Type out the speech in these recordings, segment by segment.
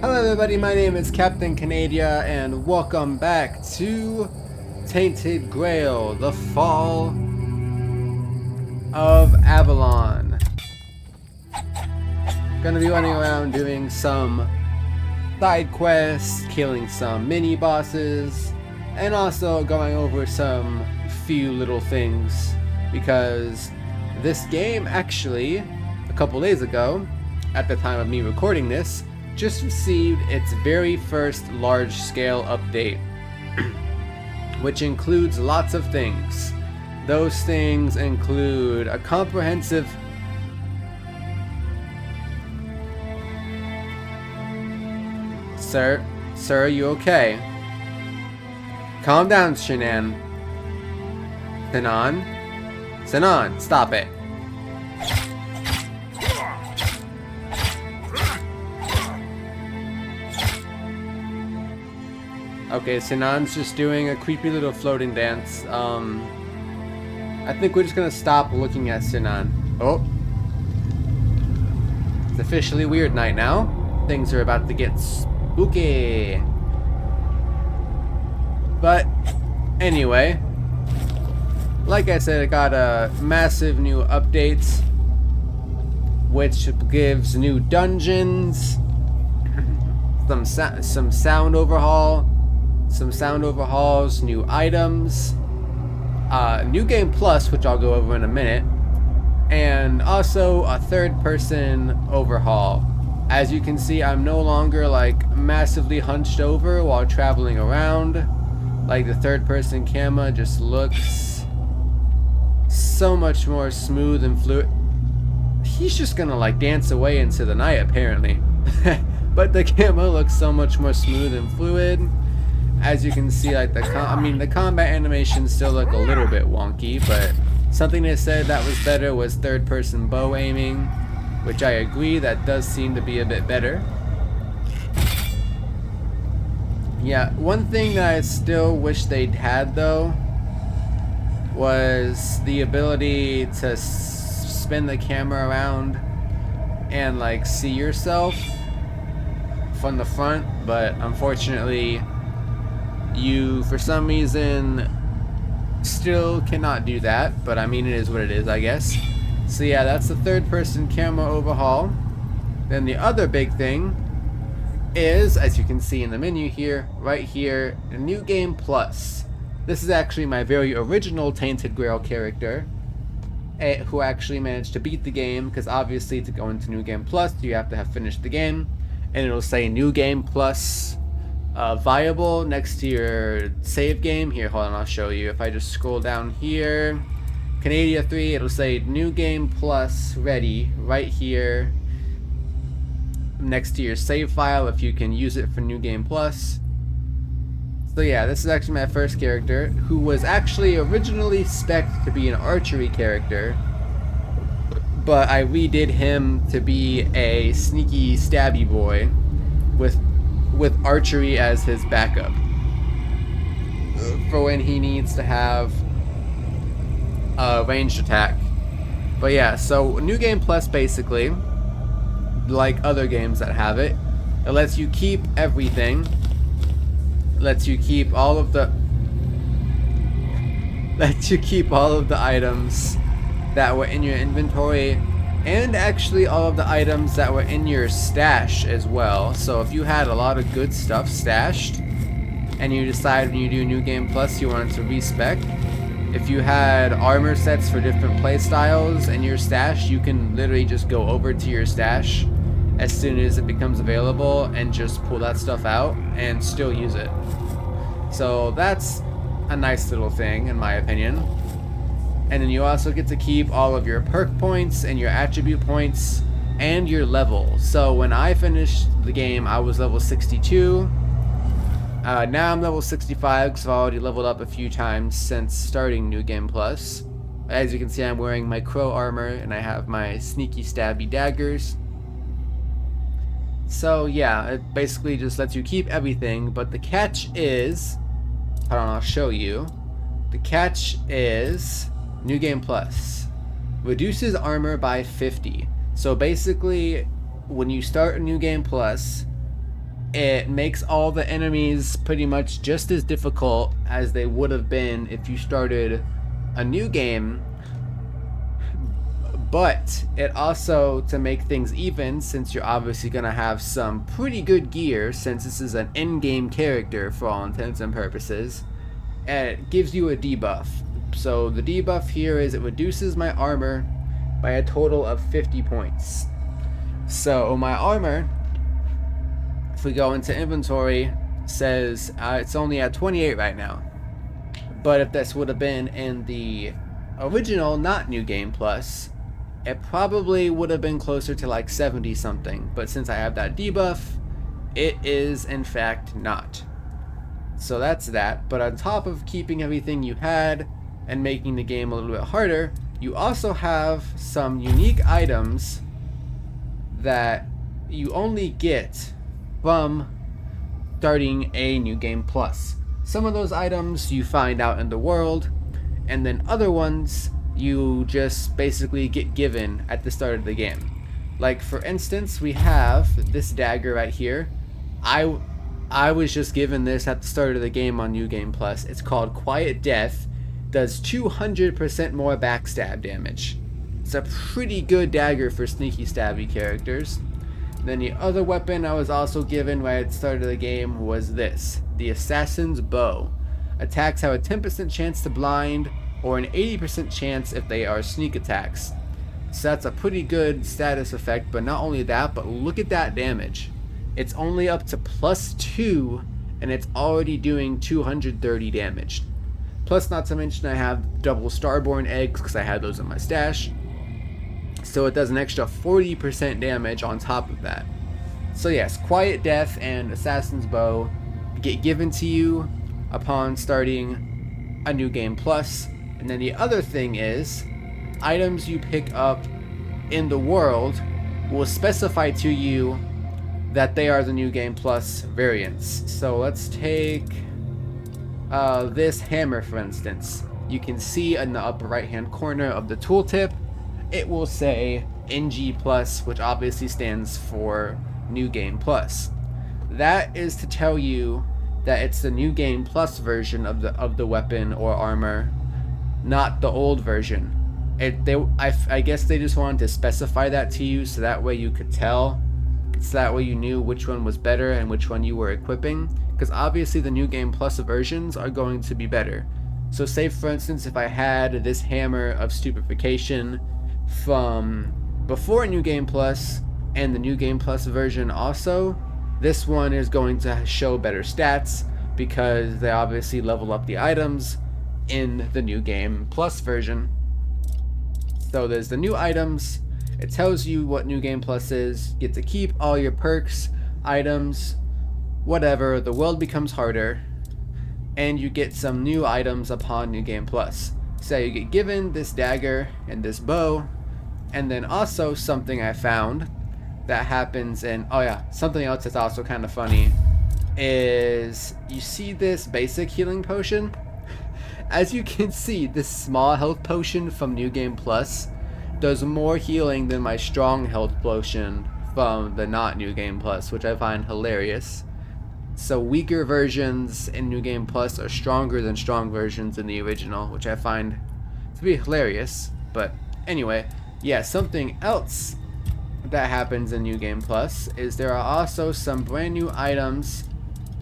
Hello everybody, my name is Captain Canadia and welcome back to Tainted Grail, the Fall of Avalon. Gonna be running around doing some side quests, killing some mini bosses, and also going over some few little things because this game actually, a couple days ago, at the time of me recording this, just received its very first large-scale update, which includes lots of things. Those things include a comprehensive Sir, are you okay? Calm down, Sinan. Sinan, stop it. Okay, Sinan's just doing a creepy little floating dance. I think we're just gonna stop looking at Sinan. Oh. It's officially weird night now. Things are about to get spooky. But, anyway. Like I said, I got a massive new updates, which gives new dungeons, some sound overhaul, some sound overhauls, new items, new game plus, which I'll go over in a minute, and also a third-person overhaul. As you can see, I'm no longer like massively hunched over while traveling around. Like the third-person camera just looks so much more smooth and fluid. He's just gonna like dance away into the night apparently. But the camera looks so much more smooth and fluid. As you can see, like the combat animations still look a little bit wonky, but something they said that was better was third-person bow aiming, which I agree, that does seem to be a bit better. Yeah, one thing that I still wish they'd had though was the ability to spin the camera around and like see yourself from the front, but unfortunately you for some reason still cannot do that, but I mean it is what it is, I guess. So yeah, that's the third-person camera overhaul. Then the other big thing is, as you can see in the menu here, right here, a new game plus. This is actually my very original Tainted Grail character, who actually managed to beat the game, because obviously to go into new game plus you have to have finished the game, and it'll say new game plus viable next to your save game. Here, hold on, I'll show you. If I just scroll down here, Canadia 3, it'll say new game plus ready right here next to your save file if you can use it for new game plus. So yeah, this is actually my first character, who was actually originally spec'd to be an archery character, but I redid him to be a sneaky stabby boy with archery as his backup for when he needs to have a ranged attack. But yeah, so new game plus, basically like other games that have it, it lets you keep everything, lets you keep all of the items that were in your inventory, and actually all of the items that were in your stash as well. So if you had a lot of good stuff stashed and you decide when you do new game plus you wanted to respec, if you had armor sets for different playstyles in your stash, you can literally just go over to your stash as soon as it becomes available and just pull that stuff out and still use it. So that's a nice little thing in my opinion. And then you also get to keep all of your perk points and your attribute points and your level. So when I finished the game, I was level 62. Now I'm level 65 because I've already leveled up a few times since starting New Game Plus. As you can see, I'm wearing my crow armor and I have my sneaky stabby daggers. So yeah, it basically just lets you keep everything, but the catch is, hold on, I'll show you. The catch is New Game Plus reduces armor by 50. So basically, when you start a New Game Plus, It makes all the enemies pretty much just as difficult as they would have been if you started a new game. But it also, to make things even, since you're obviously going to have some pretty good gear, since this is an in-game character for all intents and purposes, it gives you a debuff. So the debuff here is it reduces my armor by a total of 50 points. So my armor, if we go into inventory, says it's only at 28 right now. But if this would have been in the original, not New Game Plus, it probably would have been closer to like 70 something. But since I have that debuff, it is in fact not. So that's that. But on top of keeping everything you had and making the game a little bit harder, you also have some unique items that you only get from starting a New Game Plus. Some of those items you find out in the world, and then other ones you just basically get given at the start of the game. Like for instance, we have this dagger right here. I was just given this at the start of the game on New Game Plus. It's called Quiet Death. Does 200% more backstab damage. It's a pretty good dagger for sneaky stabby characters. Then the other weapon I was also given right at the start of the game was this, the Assassin's Bow. Attacks have a 10% chance to blind, or an 80% chance if they are sneak attacks. So that's a pretty good status effect, but not only that, but look at that damage. It's only up to +2, and it's already doing 230 damage. Plus, not to mention I have double Starborn eggs, because I had those in my stash. So it does an extra 40% damage on top of that. So yes, Quiet Death and Assassin's Bow get given to you upon starting a New Game Plus. And then the other thing is, items you pick up in the world will specify to you that they are the New Game Plus variants. So let's take this hammer for instance. You can see in the upper right hand corner of the tooltip, it will say NG Plus, which obviously stands for New Game Plus. That is to tell you that it's the New Game Plus version of the weapon or armor, not the old version. I guess they just wanted to specify that to you so that way you could tell. So that way you knew which one was better and which one you were equipping. Because obviously the New Game Plus versions are going to be better. So say for instance if I had this hammer of stupefaction from before New Game Plus and the New Game Plus version also, this one is going to show better stats because they obviously level up the items in the New Game Plus version. So there's the new items. It tells you what New Game Plus is. You get to keep all your perks, items, whatever. The world becomes harder, and you get some new items upon New Game Plus. So you get given this dagger and this bow, and then also something I found that happens in, oh yeah, something else that's also kind of funny is you see this basic healing potion. As you can see, this small health potion from New Game Plus does more healing than my strong health potion from the not New Game Plus, which I find hilarious. So weaker versions in New Game Plus are stronger than strong versions in the original, which I find to be hilarious. But anyway, yeah, something else that happens in New Game Plus is there are also some brand new items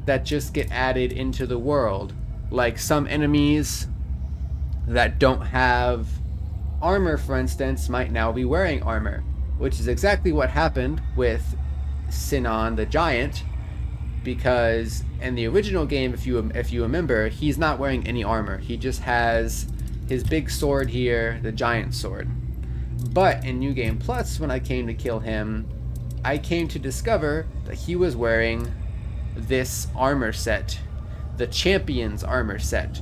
that just get added into the world. Like some enemies that don't have armor, for instance, might now be wearing armor, which is exactly what happened with Sinon the Giant, because in the original game, if you remember, he's not wearing any armor. He just has his big sword here, the giant sword. But in New Game Plus, when I came to kill him, I came to discover that he was wearing this armor set, the Champion's armor set,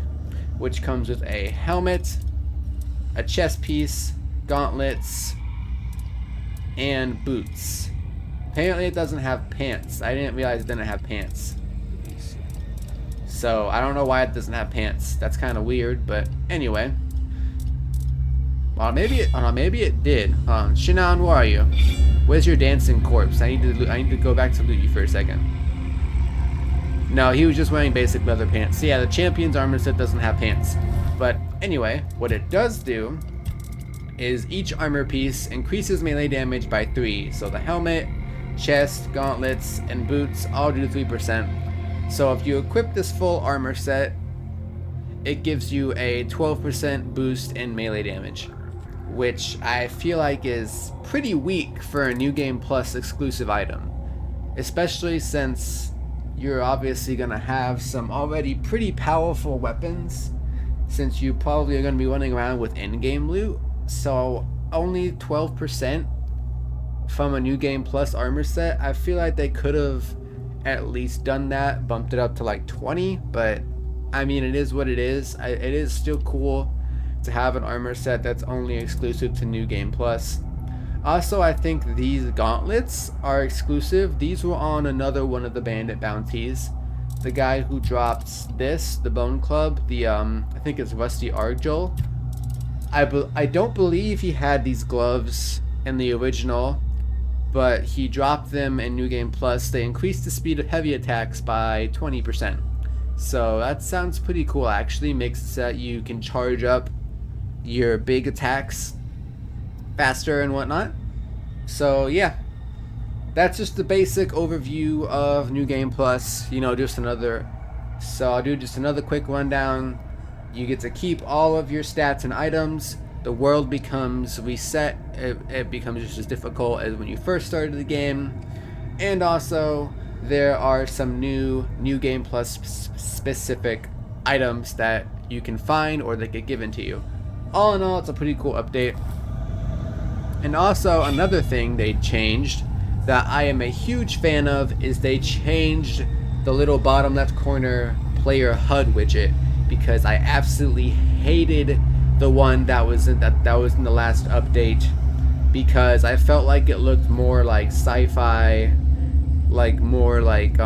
which comes with a helmet, a chest piece, gauntlets, and boots. Apparently it doesn't have pants. I didn't realize it didn't have pants. So I don't know why it doesn't have pants. That's kind of weird, but anyway. Well, maybe it did. Shinan, where are you? Where's your dancing corpse? I need to go back to loot you for a second. No, he was just wearing basic leather pants. So yeah, the champion's armor set doesn't have pants. But anyway, what it does do is each armor piece increases melee damage by 3. So the helmet, chest, gauntlets, and boots all do 3%. So if you equip this full armor set, it gives you a 12% boost in melee damage, which I feel like is pretty weak for a New Game Plus exclusive item, especially since you're obviously going to have some already pretty powerful weapons, since you probably are going to be running around with in-game loot. So only 12% from a New Game Plus armor set, I feel like they could have at least done that, bumped it up to like 20, but I mean, it is what it is. It is still cool to have an armor set that's only exclusive to New Game Plus. Also, I think these gauntlets are exclusive. These were on another one of the bandit bounties. The guy who drops this, the Bone Club, the I think it's Rusty Argel. I don't believe he had these gloves in the original, but he dropped them in New Game Plus. They increased the speed of heavy attacks by 20%. So that sounds pretty cool, actually. Makes it so that you can charge up your big attacks faster and whatnot. So yeah, that's just the basic overview of New Game Plus. So I'll do just another quick rundown. You get to keep all of your stats and items. The world becomes reset. It becomes just as difficult as when you first started the game. And also, there are some new Game Plus specific items that you can find or that get given to you. All in all, it's a pretty cool update. And also, another thing they changed that I am a huge fan of is they changed the little bottom left corner player HUD widget, because I absolutely hated the one that was in the last update, because I felt like it looked more like sci-fi, more like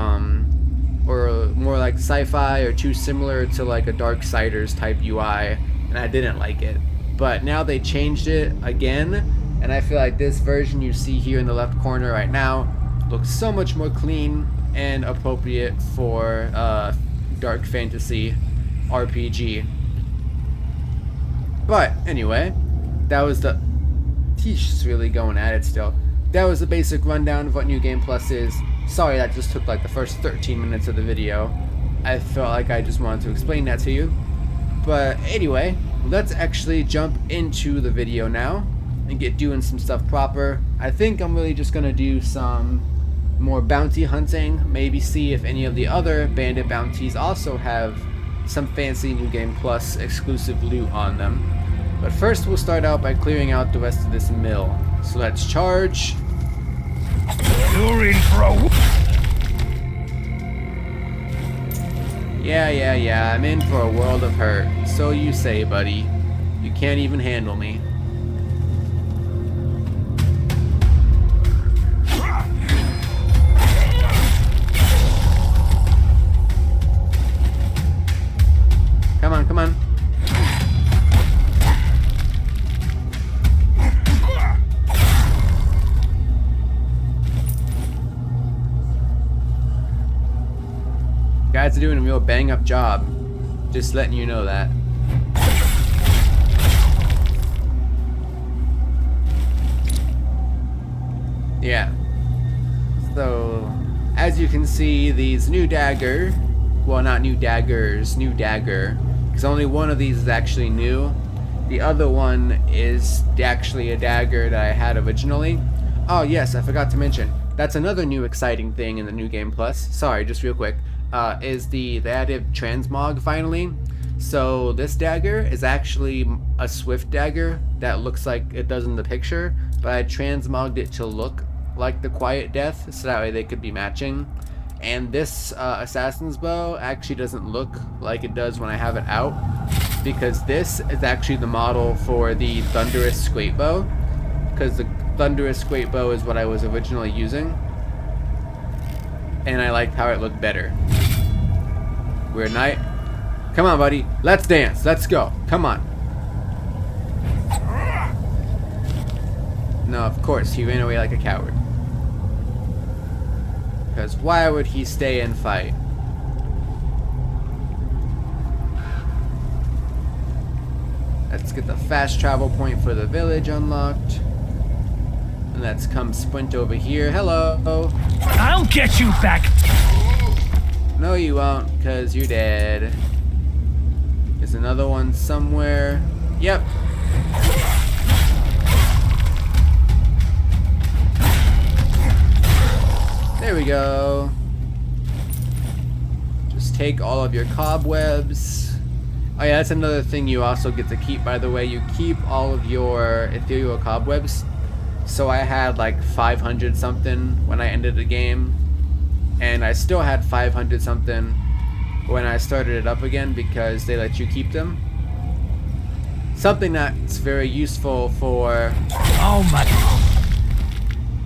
sci-fi, or too similar to like a Darksiders type UI, and I didn't like it. But now they changed it again, and I feel like this version you see here in the left corner right now looks so much more clean and appropriate for dark fantasy RPG. But anyway, that was the... He's just really going at it still. That was the basic rundown of what New Game Plus is. Sorry that just took like the first 13 minutes of the video. I felt like I just wanted to explain that to you. But anyway, let's actually jump into the video now and get doing some stuff proper. I think I'm really just gonna do some more bounty hunting, maybe see if any of the other bandit bounties also have some fancy New Game Plus exclusive loot on them. But first we'll start out by clearing out the rest of this mill. So let's charge. You're in for a... Yeah, I'm in for a world of hurt. So you say, buddy. You can't even handle me. Come on. Guys are doing a real bang up job. Just letting you know that. Yeah. So, as you can see, these new dagger, well, not new daggers, new dagger, because only one of these is actually new. The other one is actually a dagger that I had originally. Oh yes, I forgot to mention, that's another new exciting thing in the New Game Plus. Sorry, just real quick. Is the added transmog finally. So this dagger is actually a swift dagger that looks like it does in the picture, but I transmogged it to look like the Quiet Death, so that way they could be matching. And this assassin's bow actually doesn't look like it does when I have it out, because this is actually the model for the Thunderous Scrape Bow, because the Thunderous Scrape Bow is what I was originally using, and I liked how it looked better. Weird night. Come on, buddy. Let's dance. Let's go. Come on. No, of course, he ran away like a coward. Because why would he stay and fight? Let's get the fast travel point for the village unlocked. And let's come sprint over here. Hello. I'll get you back. No, you won't, because you're dead. There's another one somewhere. Yep. There we go. Just take all of your cobwebs. Oh yeah, that's another thing you also get to keep, by the way. You keep all of your ethereal cobwebs. So I had like 500 something when I ended the game, and I still had 500 something when I started it up again because they let you keep them. Something that's very useful for... Oh my...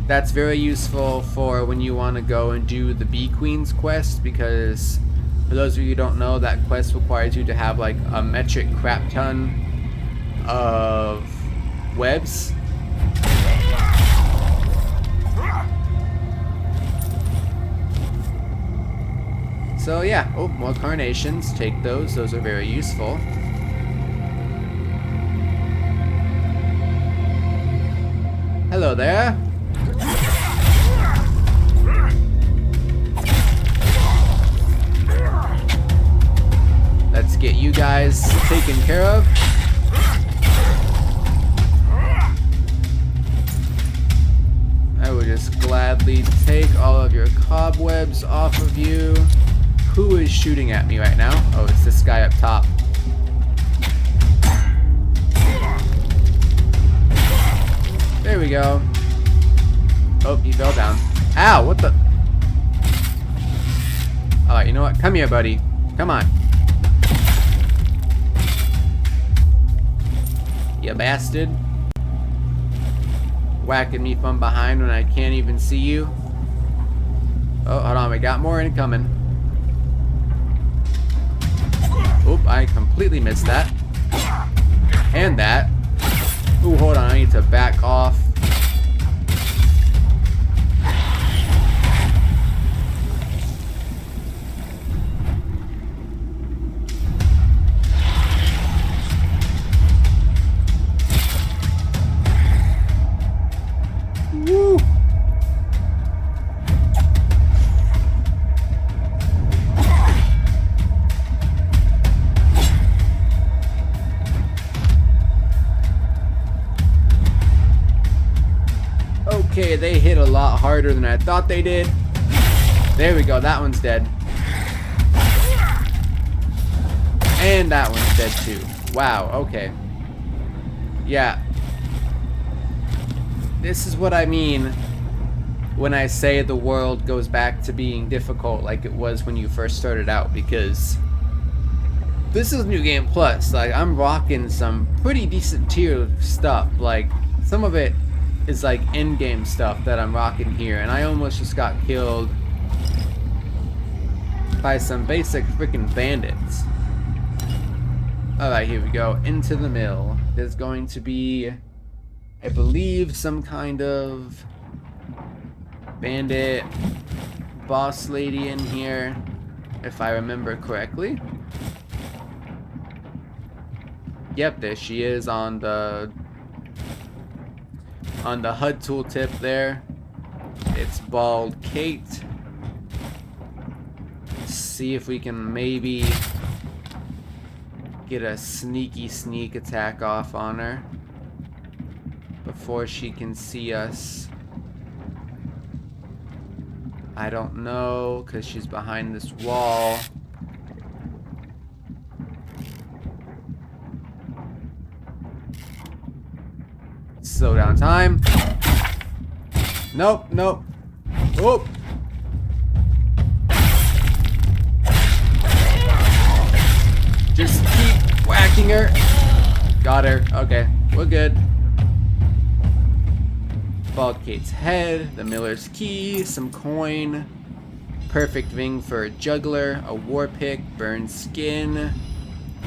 That's very useful for when you want to go and do the Bee Queen's quest, because for those of you who don't know, that quest requires you to have like a metric crap ton of webs. So yeah, oh, more carnations, take those are very useful. Hello there. Let's get you guys taken care of. I would just gladly take all of your cobwebs off of you. Who is shooting at me right now? Oh, it's this guy up top. There we go. Oh, he fell down. Ow, what the? Alright, you know what? Come here, buddy. Come on. You bastard. Whacking me from behind when I can't even see you. Oh, hold on. We got more incoming. Oop, I completely missed that. And that. Ooh, hold on. I need to back off. Woo! Okay, they hit a lot harder than I thought they did. There we go, that one's dead. And that one's dead too. Wow, okay. Yeah. This is what I mean when I say the world goes back to being difficult like it was when you first started out, because this is New Game Plus. Like, I'm rocking some pretty decent tier stuff. Like, some of it is like in-game stuff that I'm rocking here, and I almost just got killed by some basic freaking bandits. Alright, here we go. Into the mill. There's going to be, I believe, some kind of bandit boss lady in here, if I remember correctly. Yep, there she is on the HUD tooltip there. It's Bald Kate. Let's see if we can maybe get a sneak attack off on her before she can see us. I don't know, because she's behind this wall. Slow down time. Nope, nope. Oh. Just keep whacking her. Got her. Okay, we're good. Bald Kate's head, the miller's key, some coin, perfect ring for a juggler, a war pick, burned skin,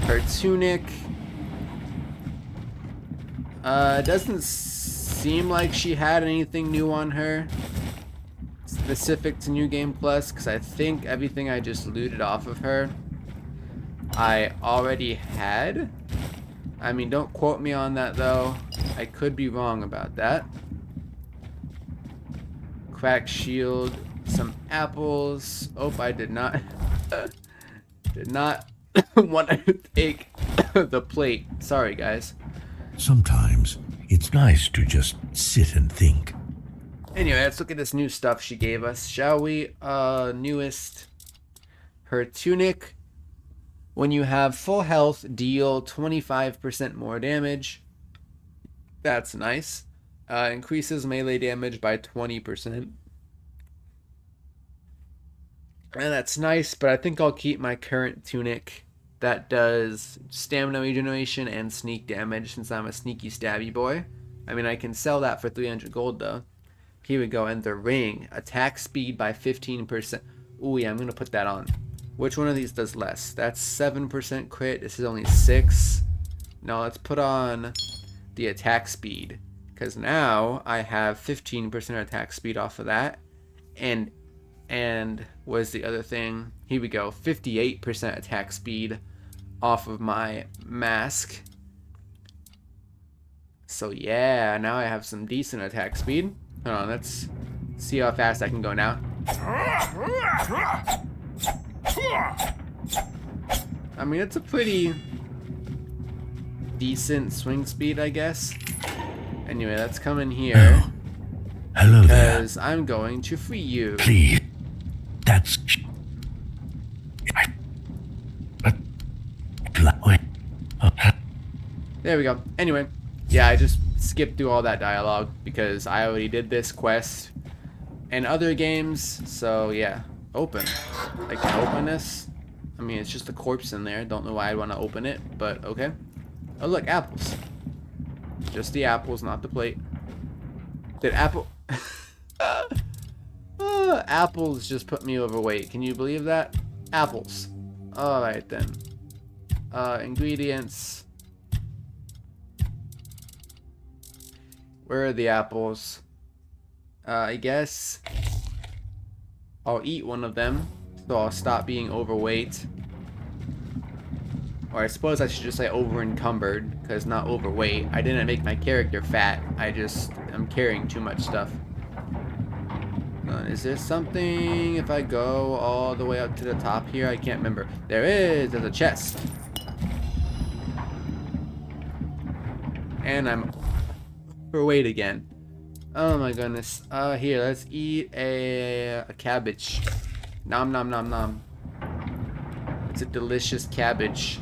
her tunic. Doesn't seem like she had anything new on her specific to New Game Plus, because I think everything I just looted off of her I already had. I mean, don't quote me on that though. I could be wrong about that. Crack shield, some apples. Oh, I did not did not want to take the plate. Sorry, guys. Sometimes it's nice to just sit and think. Anyway, let's look at this new stuff she gave us, shall we? Newest. Her tunic. When you have full health, deal 25% more damage. That's nice. Increases melee damage by 20%. And that's nice, but I think I'll keep my current tunic that does stamina regeneration and sneak damage since I'm a sneaky stabby boy. I mean, I can sell that for 300 gold though. Here we go, and the ring. Attack speed by 15%. Ooh, yeah, I'm going to put that on. Which one of these does less? That's 7% crit. This is only 6. Now let's put on the attack speed. Because now I have 15% attack speed off of that. And where's the other thing? Here we go. 58% attack speed off of my mask. So yeah, now I have some decent attack speed. Hold on, let's see how fast I can go now. I mean, it's a pretty decent swing speed, I guess. Anyway, let's come in here. Oh, hello there. Because I'm going to free you. Please. That's... There we go. Anyway, yeah, I just skipped through all that dialogue because I already did this quest in other games. So yeah, open. I can open this. I mean, it's just a corpse in there. Don't know why I'd want to open it, but okay. Oh look, apples. Just the apples, not the plate. Did apple... apples just put me overweight. Can you believe that? Apples. Alright then. Ingredients. Where are the apples? I guess I'll eat one of them, so I'll stop being overweight. Or I suppose I should just say over encumbered, because not overweight. I didn't make my character fat. I'm carrying too much stuff. Is there something if I go all the way up to the top here? I can't remember. There is. There's a chest. And I'm overweight again. Oh my goodness. Here, let's eat a cabbage. Nom nom nom nom. It's a delicious cabbage.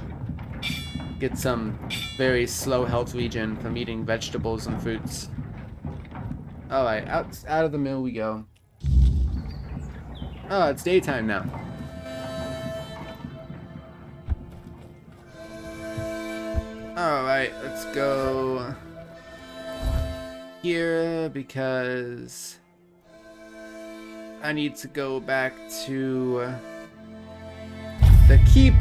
Get some very slow health regen from eating vegetables and fruits. Alright, out of the mill we go. Oh, it's daytime now. Alright, let's go here because I need to go back to the keep,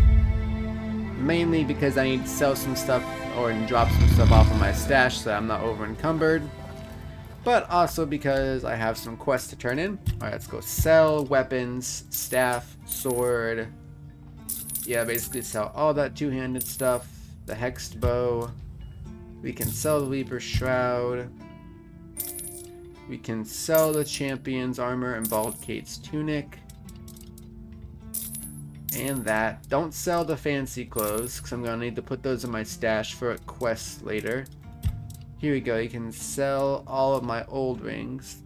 mainly because I need to sell some stuff or drop some stuff off of my stash so I'm not over encumbered, but also because I have some quests to turn in. Alright, let's go sell weapons, staff, sword. Yeah, basically sell all that two-handed stuff. The hexed bow. We can sell the Reaper's Shroud. We can sell the Champion's armor and Bald Kate's tunic. And that. Don't sell the fancy clothes, because I'm going to need to put those in my stash for a quest later. Here we go. You can sell all of my old rings.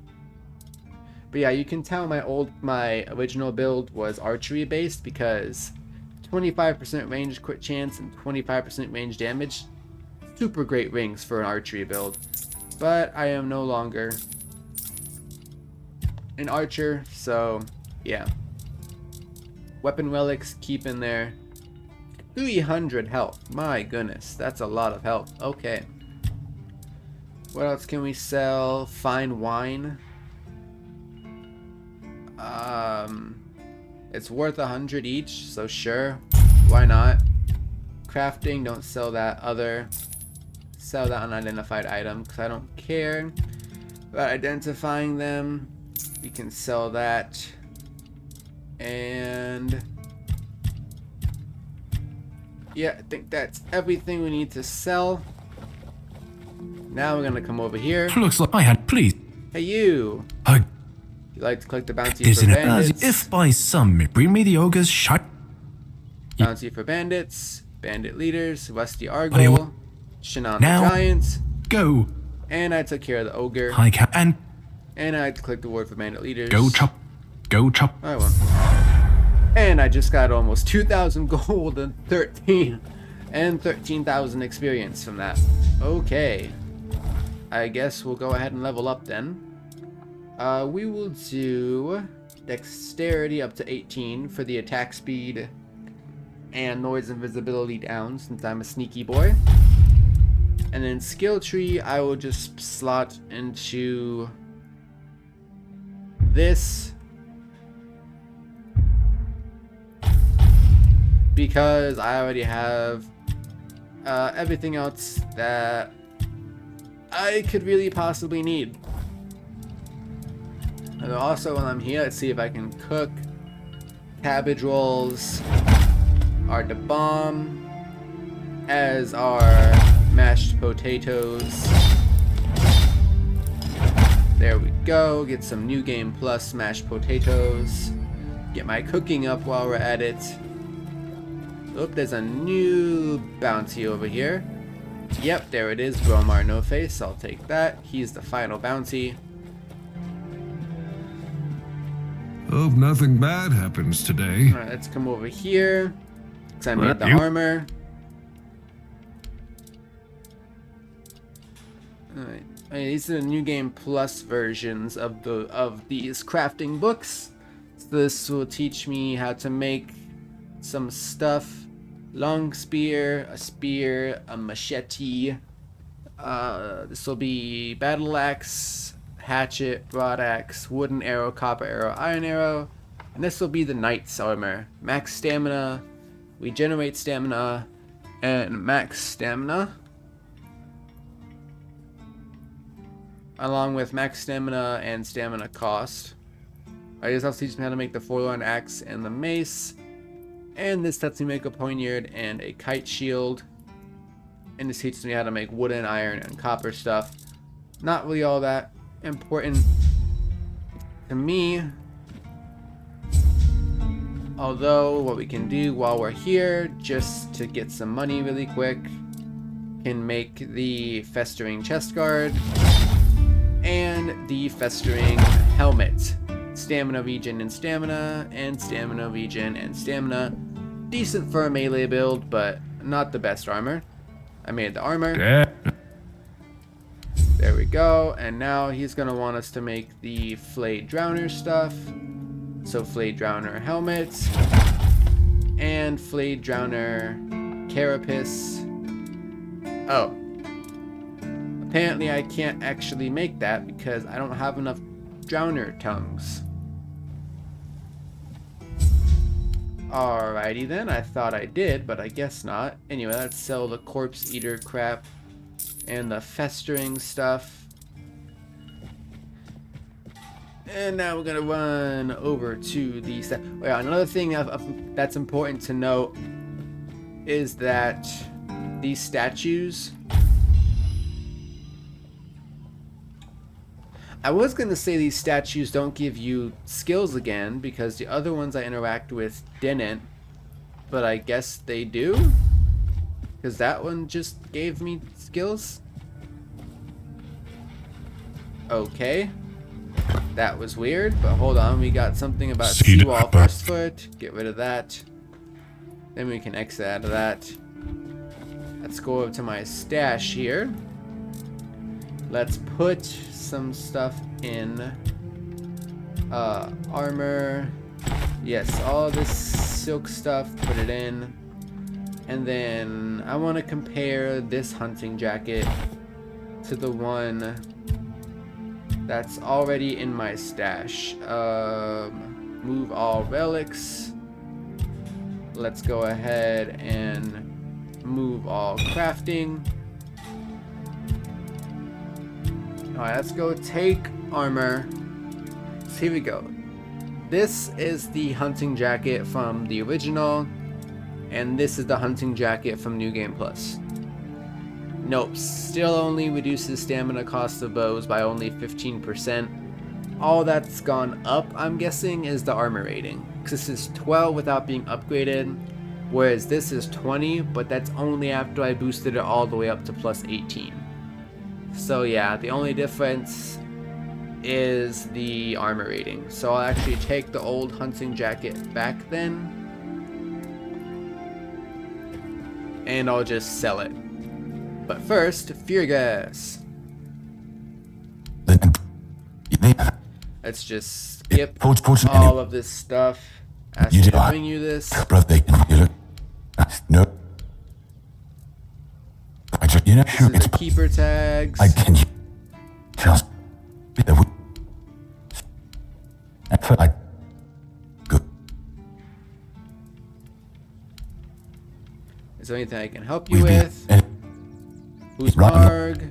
But yeah, you can tell my original build was archery based because 25% range crit chance and 25% range damage. Super great rings for an archery build. But I am no longer an archer, so yeah. Weapon relics, keep in there. 300 health. My goodness, that's a lot of health. Okay. What else can we sell? Fine wine. It's worth 100 each, so sure. Why not? Crafting, don't sell that other. Sell that unidentified item, because I don't care about identifying them. We can sell that. And Yeah, I think that's everything we need to sell. Now we're gonna come over here. Looks like I had please. Hey you! I You like to collect the bounty There's for an bandits? if by some may bring me the ogre's shut. Bounty for bandits, bandit leaders, Rusty I Argyle, will- Shannon the Now- Giant, Go. and I took care of the ogre. I can and And I had to collect the ward for bandit leaders. go chop. Go chop. I won. And I just got almost 2,000 gold and 13,000 experience from that. Okay. I guess we'll go ahead and level up then. We will do dexterity up to 18 for the attack speed and noise and visibility down since I'm a sneaky boy. And then skill tree I will just slot into this because I already have everything else that I could really possibly need. And also while I'm here, let's see if I can cook cabbage rolls, are the bomb, as are mashed potatoes. There we go, get some New Game Plus mashed potatoes. Get my cooking up while we're at it. Oop, there's a new bounty over here. Yep, there it is, Bromar No Face, I'll take that. He's the final bounty. Hope nothing bad happens today. Alright, let's come over here. Cause I made What? the You- armor. Alright. These are the New Game Plus versions of these crafting books. So this will teach me how to make some stuff. Long spear, a machete. This will be battle axe, hatchet, broad axe, wooden arrow, copper arrow, iron arrow. And this will be the knight's armor. Max stamina, regenerate stamina, and max stamina. Along with max stamina and stamina cost. I just also teach me how to make the forlorn axe and the mace. And this lets me make a poniard and a kite shield. And this teaches me how to make wooden, iron, and copper stuff. Not really all that important to me. Although what we can do while we're here, just to get some money really quick, can make the festering chest guard and the festering helmet. Stamina regen and stamina, and stamina regen and stamina. Decent for a melee build, but not the best armor. I made the armor. Yeah. There we go. And now he's gonna want us to make the flayed drowner stuff. So flayed drowner helmet and flayed drowner carapace. Oh. Apparently I can't actually make that because I don't have enough drowner tongues. Alrighty then, I thought I did, but I guess not. Anyway, let's sell the corpse eater crap and the festering stuff. And now we're gonna run over to the another thing that's important to note is that these statues, I was gonna say these statues don't give you skills again because the other ones I interact with didn't, but I guess they do, because that one just gave me skills. Okay, that was weird, but hold on, we got something about Seed seawall upper. first foot. Get rid of that. Then we can exit out of that. Let's go over to my stash here. Let's put some stuff in armor. Yes, all this silk stuff, put it in. And then I want to compare this hunting jacket to the one that's already in my stash. Move all relics. Let's go ahead and move all crafting. Alright, let's go take armor. So here we go. This is the hunting jacket from the original, And this is the hunting jacket from New Game Plus. Nope, still only reduces stamina cost of bows by only 15%. All that's gone up, I'm guessing, is the armor rating. Because this is 12 without being upgraded, whereas this is 20, but that's only after I boosted it all the way up to plus 18. So yeah, the only difference is the armor rating. So I'll actually take the old hunting jacket back then, and I'll just sell it. But first, fear gas. Let's just skip all of this stuff. Ask me to bring you this. No. This is the keeper tags. I can just Is there anything I can help you with? Who's Marg? Do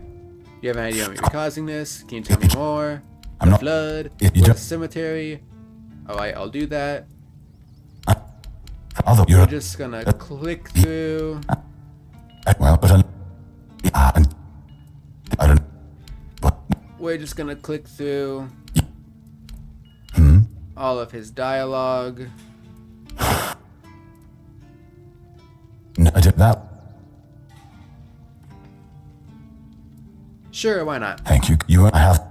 you have an idea on me causing this? Can you tell me more? The flood? The cemetery? Alright, I'll do that. We're just gonna click through. We're just gonna click through all of his dialogue. Sure, why not? Thank you. You have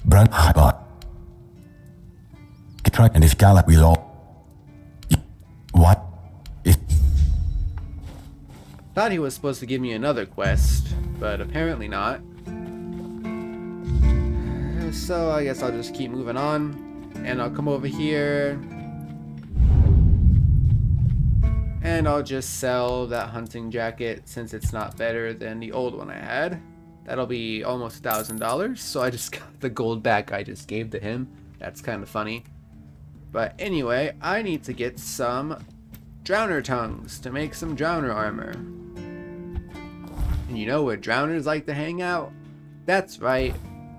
Brand bought. Try and if Gala will all. What? If Thought he was supposed to give me another quest, but apparently not. So I guess I'll just keep moving on, and I'll come over here, and I'll just sell that hunting jacket since it's not better than the old one I had. That'll be almost $1,000, so I just got the gold back I just gave to him. That's kind of funny. But anyway, I need to get some drowner tongues to make some drowner armor. And you know where drowners like to hang out? That's right,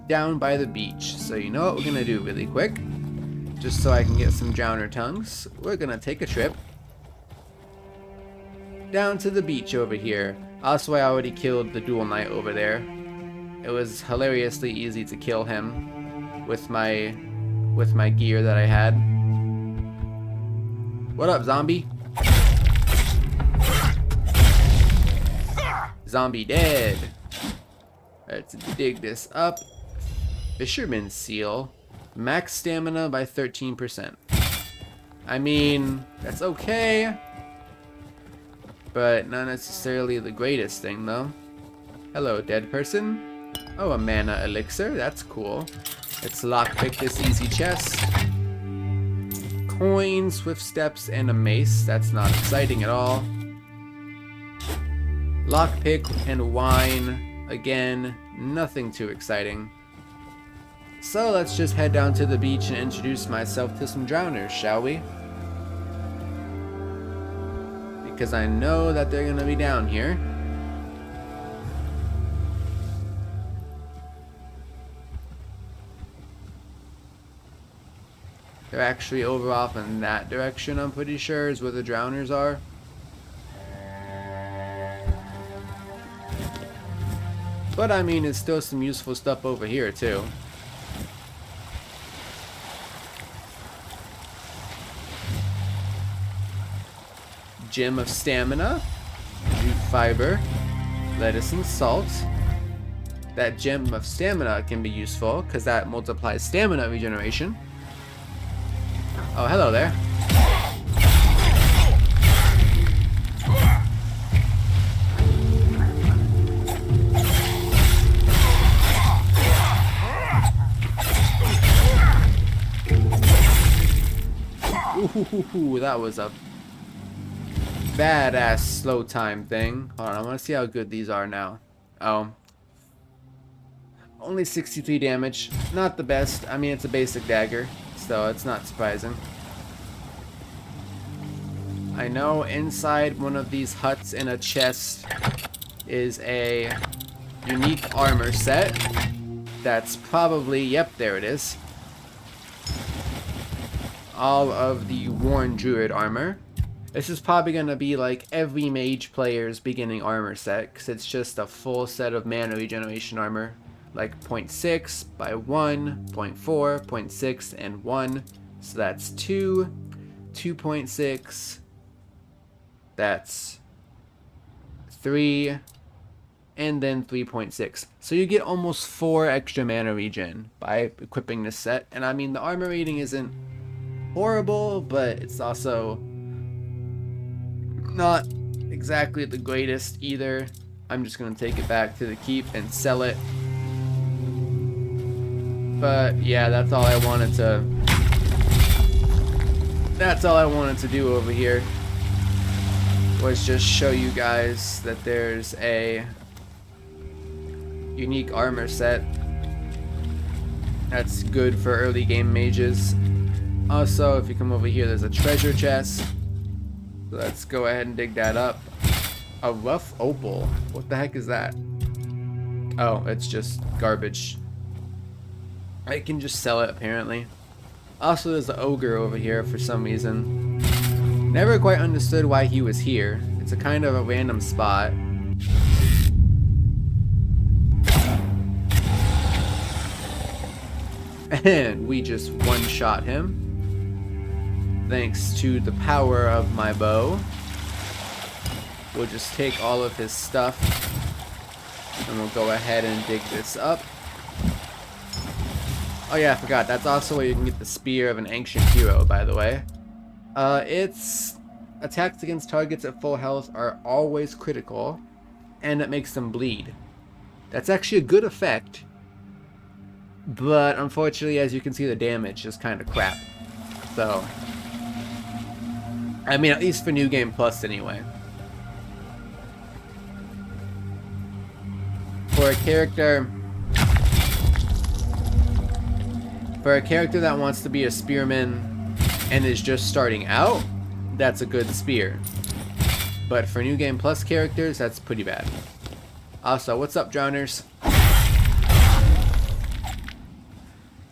down by the beach. So you know what we're gonna do really quick? Just so I can get some drowner tongues, we're gonna take a trip down to the beach over here. Also, I already killed the dual knight over there. It was hilariously easy to kill him with my gear that I had. What up, zombie? Zombie dead. Let's dig this up. Fisherman's seal. Max stamina by 13%. I mean, that's okay, but not necessarily the greatest thing though. Hello, dead person. Oh, a mana elixir. That's cool. Let's lockpick this easy chest. Coin, swift steps, and a mace. That's not exciting at all. Lockpick and wine. Again, nothing too exciting. So let's just head down to the beach and introduce myself to some drowners, shall we? Because I know that they're gonna be down here. They're actually over off in that direction, I'm pretty sure, is where the drowners are. But I mean, it's still some useful stuff over here too. Gem of stamina, jute fiber, lettuce and salt. That gem of stamina can be useful because that multiplies stamina regeneration. Oh, hello there. Ooh, that was a badass slow time thing. Hold on, I want to see how good these are now. Oh. Only 63 damage. Not the best. I mean, it's a basic dagger, so it's not surprising. I know inside one of these huts in a chest is a unique armor set. That's probably, yep, there it is. All of the worn druid armor. This is probably going to be like every mage player's beginning armor set, because it's just a full set of mana regeneration armor. Like 0.6 by 1, 0.4, 0.6, and 1. So that's 2, 2.6, that's 3, and then 3.6. So you get almost 4 extra mana regen by equipping this set. And I mean, the armor rating isn't horrible, but it's also not exactly the greatest either. I'm just going to take it back to the keep and sell it. But yeah, that's all I wanted to do over here, was just show you guys that there's a unique armor set that's good for early game mages. Also, if you come over here, there's a treasure chest. So let's go ahead and dig that up. A rough opal. What the heck is that? Oh, it's just garbage. I can just sell it, apparently. Also, there's an ogre over here for some reason. Never quite understood why he was here. It's a kind of a random spot. And we just one-shot him. Thanks to the power of my bow. We'll just take all of his stuff. And we'll go ahead and dig this up. Oh yeah, I forgot. That's also where you can get the Spear of an Ancient Hero, by the way. Its attacks against targets at full health are always critical. And it makes them bleed. That's actually a good effect. But unfortunately, as you can see, the damage is kind of crap. So, I mean, at least for New Game Plus anyway. For a character that wants to be a spearman and is just starting out, that's a good spear. But for New Game Plus characters, that's pretty bad. Also, what's up, drowners?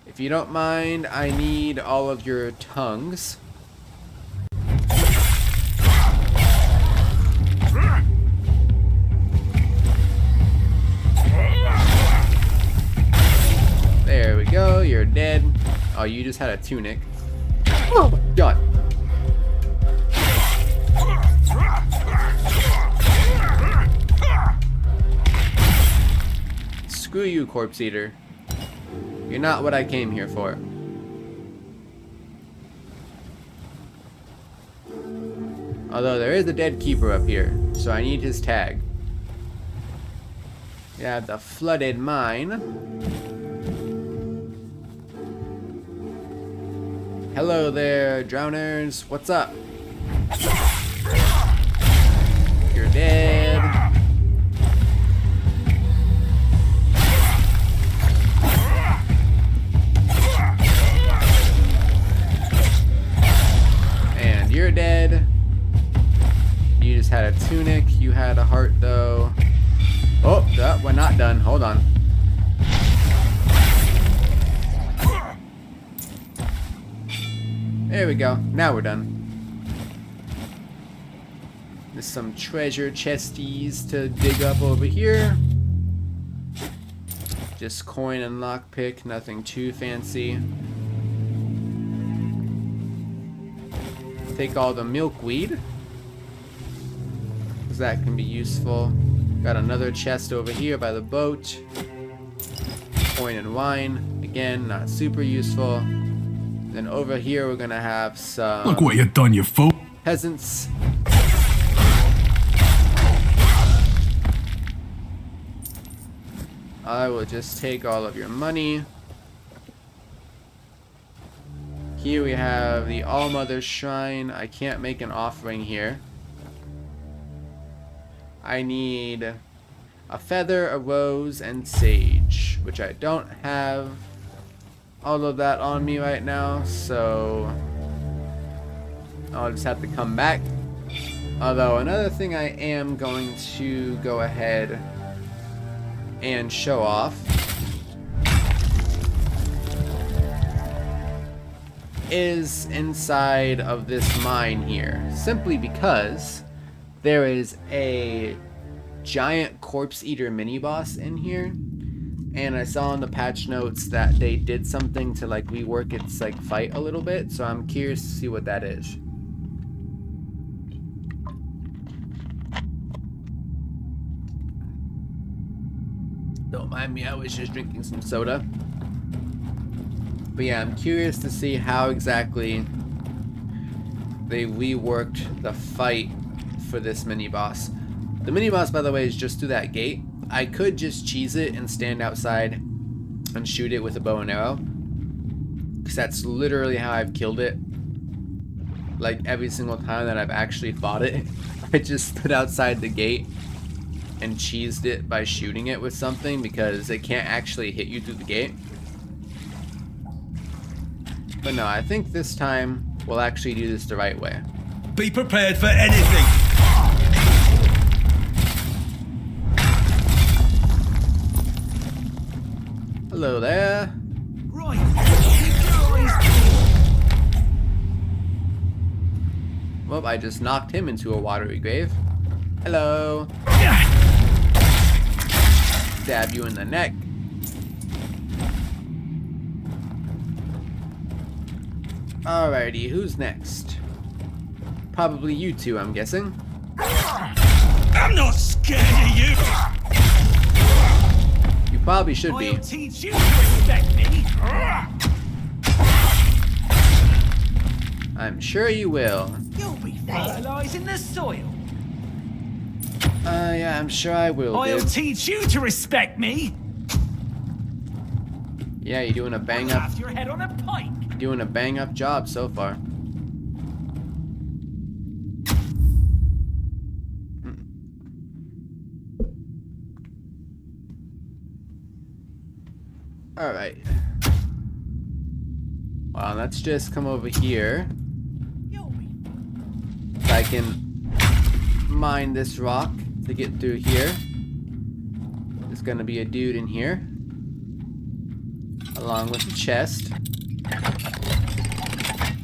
If you don't mind, I need all of your tongues. There we go, you're dead. Oh, you just had a tunic. Oh my god. Screw you, Corpse Eater. You're not what I came here for. Although there is a dead keeper up here, so I need his tag. We have the flooded mine. Hello there, drowners. What's up? You're dead. And you're dead. You just had a tunic. You had a heart, though. Oh, we're not done. Hold on. There we go. Now we're done. There's some treasure chesties to dig up over here. Just coin and lockpick, nothing too fancy. Take all the milkweed, because that can be useful. Got another chest over here by the boat. Coin and wine. Again, not super useful. Then over here we're gonna have some Look what you done, you fool. peasants. I will just take all of your money. Here we have the All-Mother's Shrine. I can't make an offering here. I need a feather, a rose, and sage, which I don't have all of that on me right now, so I'll just have to come back. Although another thing I am going to go ahead and show off is inside of this mine here, simply because there is a giant corpse eater mini boss in here, and I saw in the patch notes that they did something to like rework its like fight a little bit, so I'm curious to see what that is. Don't mind me, I was just drinking some soda. But yeah, I'm curious to see how exactly they reworked the fight for this mini boss. The mini boss, by the way, is just through that gate. I could just cheese it and stand outside and shoot it with a bow and arrow, because that's literally how I've killed it. Like every single time that I've actually fought it, I just stood outside the gate and cheesed it by shooting it with something, because it can't actually hit you through the gate. But no, I think this time we'll actually do this the right way. Be prepared for anything! Hello there. Right. Well, I just knocked him into a watery grave. Hello. Stab you in the neck. Alrighty, who's next? Probably you two, I'm guessing. I'm not scared of you! You probably should be. I'll teach you to respect me! I'm sure you will. You'll be fertilizing the soil. Yeah, I'm sure I will, I'll dude. teach you to respect me! Yeah, you're doing a bang You'll up. have your head on a pike! Doing a bang up job so far. Alright. Well, let's just come over here. You'll be So I can mine this rock to get through here. There's gonna be a dude in here, along with the chest.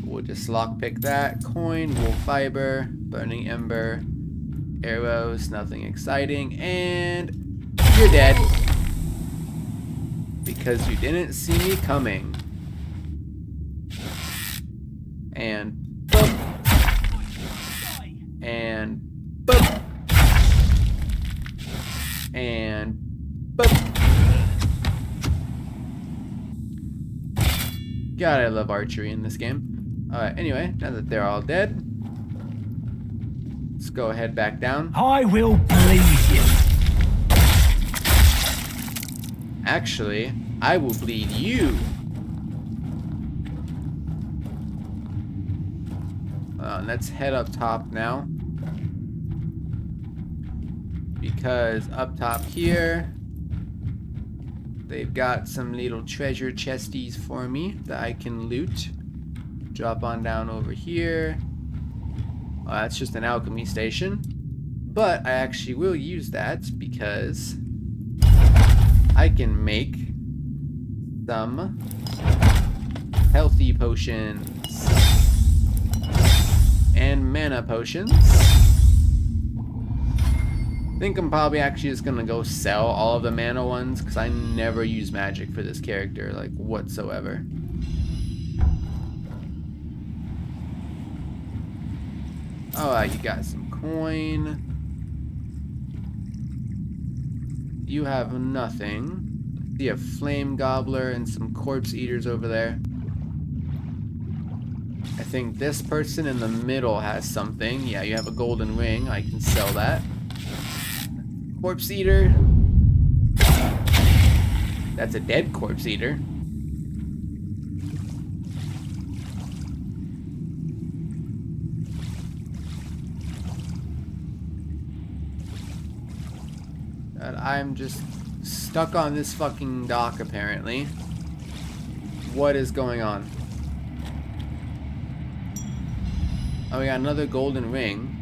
We'll just lockpick that. Coin, wool fiber, burning ember, arrows, nothing exciting, and you're dead. Because you didn't see me coming. And boom. And boom. And boom. God, I love archery in this game. Alright, anyway, now that they're all dead, let's go ahead back down. I will bleed you. Actually, I will bleed you. And let's head up top now. Because up top here, they've got some little treasure chesties for me that I can loot. Drop on down over here. Oh, that's just an alchemy station. But I actually will use that because I can make some healthy potions and mana potions. I think I'm probably actually just gonna go sell all of the mana ones, because I never use magic for this character, like whatsoever. Alright, you got some coin. You have nothing. See a flame gobbler and some corpse eaters over there. I think this person in the middle has something. Yeah, you have a golden ring. I can sell that. Corpse eater. That's a dead corpse eater. But I'm just stuck on this fucking dock apparently. What is going on? Oh, we got another golden ring.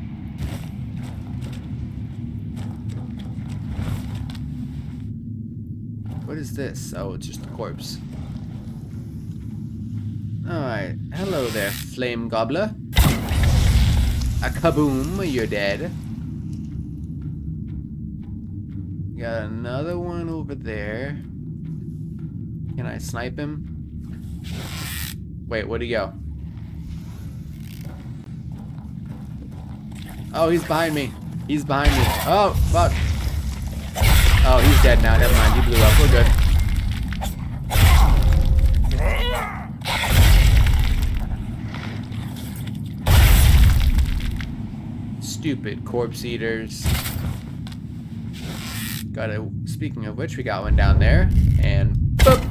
What is this? Oh, it's just a corpse. Alright. Alright, hello there, flame gobbler. A kaboom, you're dead. Got another one over there. Can I snipe him? Wait, where'd he go? Oh, he's behind me. He's behind me. Oh, fuck. Oh, he's dead now. Never mind. He blew up. We're good. Stupid corpse eaters. Got a. Speaking of which, we got one down there. And boop.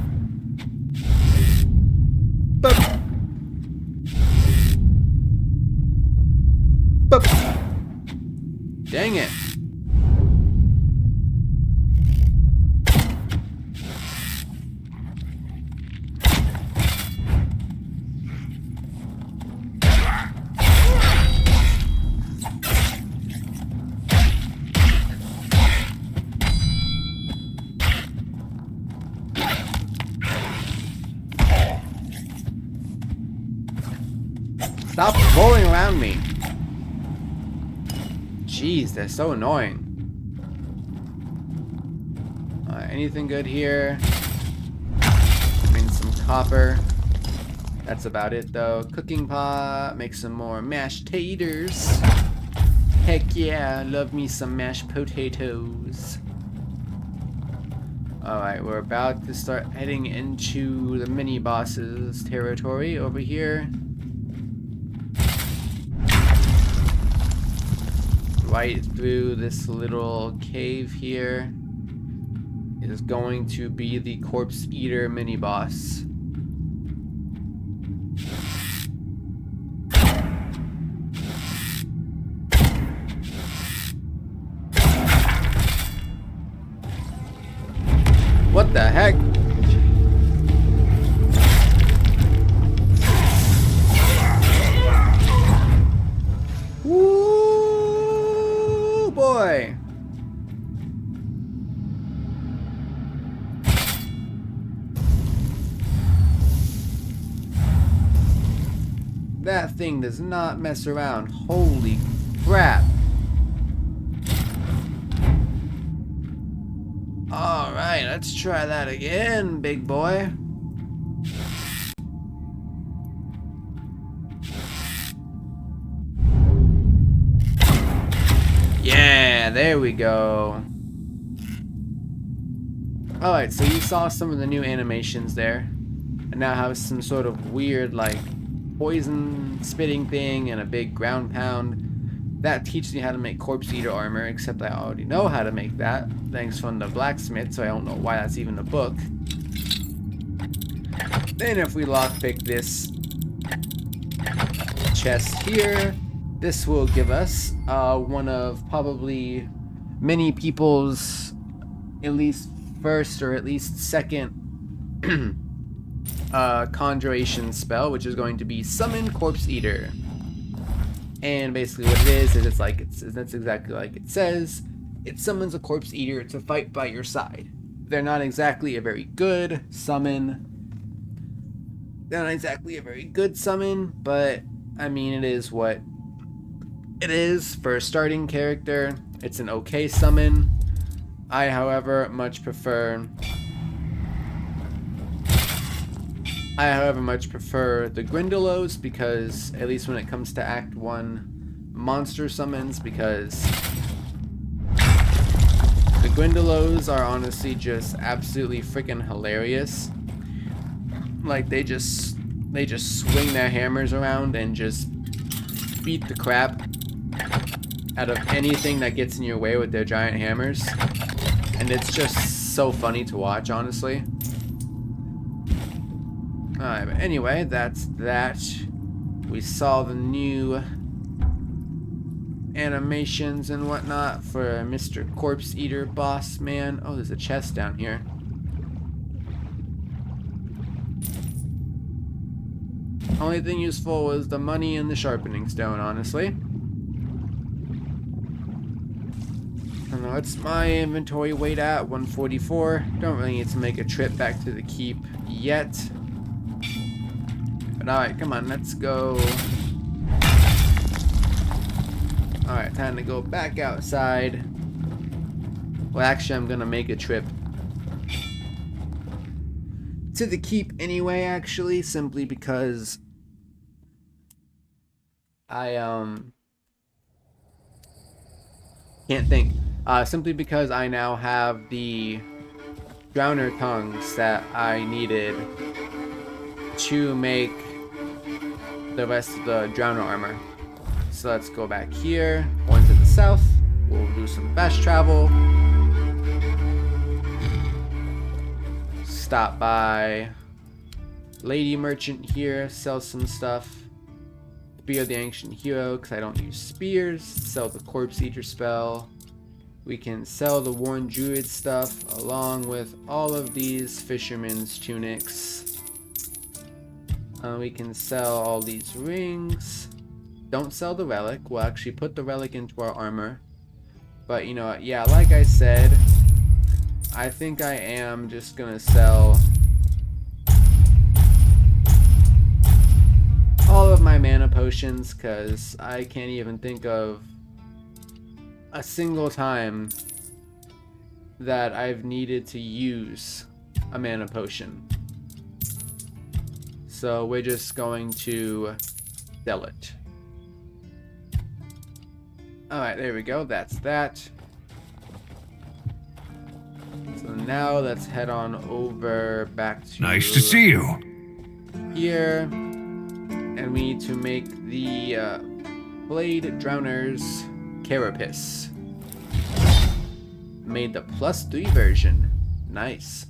Boop. Boop. Dang it. Stop rolling around me. Jeez, they're so annoying. Anything good here? I mean, some copper. That's about it, though. Cooking pot. Make some more mashed taters. Heck yeah, love me some mashed potatoes. Alright, we're about to start heading into the mini-boss's territory over here. Right through this little cave here is going to be the corpse eater mini boss. What the heck? Boy. That thing does not mess around. Holy crap. Alright, let's try that again, big boy. Yeah, there we go. Alright, so you saw some of the new animations there. And now have some sort of weird, like, poison spitting thing and a big ground pound. That teaches you how to make corpse eater armor, except I already know how to make that. Thanks from the blacksmith, so I don't know why that's even a book. Then if we lockpick this chest here, this will give us one of probably many people's at least first or at least second conjuration spell, which is going to be Summon Corpse Eater. And basically what it is that's exactly like it says. It summons a corpse eater to fight by your side. They're not exactly a very good summon. They're not exactly a very good summon, but I mean, it is what it is for a starting character. It's an okay summon. I, however, much prefer the Grindylows, because at least when it comes to Act 1 monster summons, because the Grindylows are honestly just absolutely freaking hilarious. Like, they just swing their hammers around and just beat the crap out of anything that gets in your way with their giant hammers. And it's just so funny to watch, honestly. Alright, but anyway, that's that. We saw the new animations and whatnot for Mr. Corpse Eater boss man. Oh, there's a chest down here. Only thing useful was the money and the sharpening stone, honestly. I don't know, what's my inventory weight at? 144. Don't really need to make a trip back to the keep yet. But Alright, come on, let's go. Alright, time to go back outside. Well, actually, I'm gonna make a trip to the keep anyway, actually, simply because I can't think. Simply because I now have the drowner tongues that I needed to make the rest of the drowner armor. So let's go back here, going to the south. We'll do some fast travel. Stop by Lady Merchant here, sell some stuff. Spear the Ancient Hero, because I don't use spears. Sell the Corpse Eater spell. We can sell the Worn Druid stuff, along with all of these Fisherman's Tunics. We can sell all these rings. Don't sell the relic. We'll actually put the relic into our armor. But you know what? Yeah, like I said, I think I am just gonna sell all of my mana potions, because I can't even think of a single time that I've needed to use a mana potion. So we're just going to sell it. Alright, there we go. That's that. So now let's head on over back to... Nice to see you. Here. And we need to make the Blade Drowner's Carapace. Made the +3 version. Nice.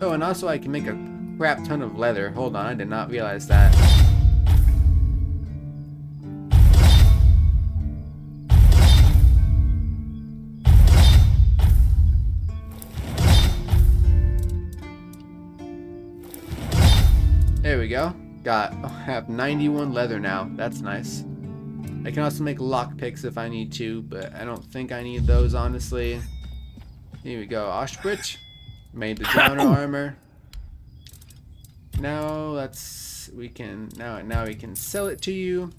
Oh, and also I can make a crap ton of leather. Hold on, I did not realize that. There we go. I have 91 leather now. That's nice. I can also make lockpicks if I need to, but I don't think I need those, honestly. Here we go. Oshbridge. Made the Drowner armor. Now we can sell it to you,